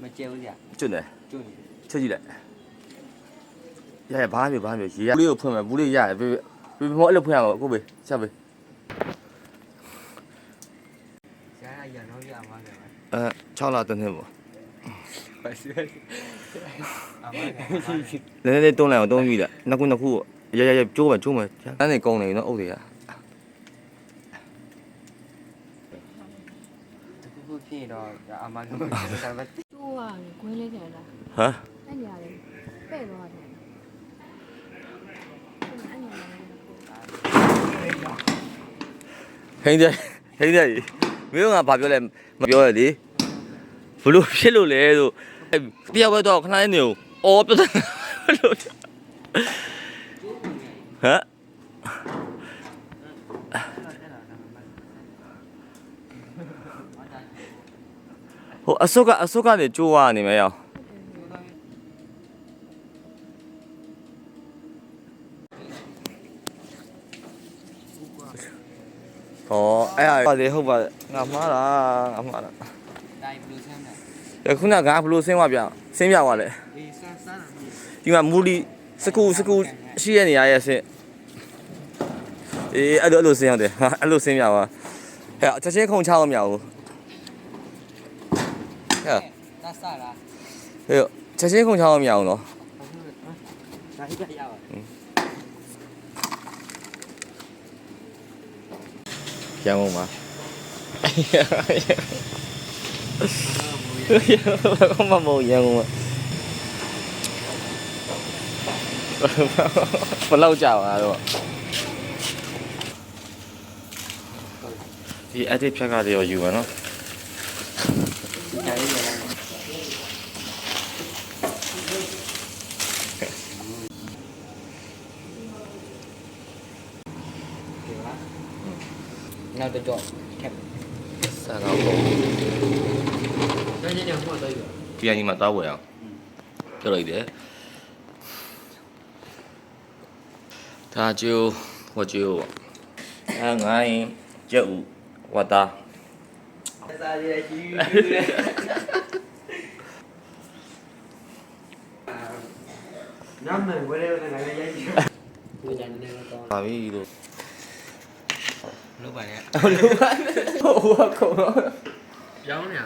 မကျဲဘူးကြာ ကျွတ်တယ် ကျွတ်နေ ချက်ကြည့်လိုက်ရဘာမျိုးရေရဘူးလေးကိုဖွင့်မယ်ဘူးလေးရတယ်ဘေမောအဲ့လိုဖွင့်ရမှာကိုဘေချက်ဘေ ဆရာရအောင်ရမှာလေ 6လတန်းနေပေါ့ ပါစီအမက နည်းနည်းတုံးလိုက်အောင်တုံးပြီးလိုက်နှစ်ခုရကျိုးမယ်တန်းနေကုန်းနေနော်အုပ်တွေက ခုဖြစ်တော့အမကမဆက်ပါ ကျိုးရတယ်ခွင်းလေးတယ်လား ဟမ် အဲ့ညာလေးပဲ့သွားတယ်ဟိန်းတယ်မင်းကဘာပြောလဲမပြောရလေဘလို့ဖြစ်လို့လဲဆိုတရားပွဲတော့ခဏလေးနေဦးအော်ပြောတယ်ဘလို့ဟမ်ဟိုအစုကနေကျိုးရနေမယ်ရောဟောအဲ့ဟာလေဟုတ်ပါငါမှားတာ တိုင်းဘလူးဆန်းတယ် ခုနကဘလို့ဆင်းသွားပြန်ဆင်းပြသွားလေ အေးဆန်းလာပြီ ဒီမှာမူလီစကူရှိရနေရရဲ့ဆင်းအေးအဲ့လိုဆင်းရတယ်ဟာအဲ့လိုဆင်းပြသွားဟဲ့ချက်ချင်းခုံချအောင်မရဘူးဟဲ့ ဒါစားလား ဟဲ့ချက်ချင်းခုံချအောင်မရအောင်နော် ဒါဟိရပါ ရန်ကုန်မှာဘာမှမဟုတ်ရန်ကုန်မှာဘယ်လောက်ကြာပါတော့ဒီအတစ်ဖြတ်ကတည်းကယူမယ်နော် ဒါလေးရလားနောက်တော့ခက် စားတော့ပေါ့ ညညညဟိုတော့ရ ဒီအညီမှာတောက်ဝယ်အောင်ပြောလိုက်တယ်ဒါကျိုးဟိုကျိုးပေါ့ငါရင်ကျုပ်ဝတ်သား စားရရှိနမ်းမယ်ဝယ်ရတဲ့ငါလည်းရိုက်ကြည့်ဘုရားနေတော့ ပါပြီလို့ လုပ်ပါနဲ့ ဟိုကကုန်တော့ ပြောင်းနေတာ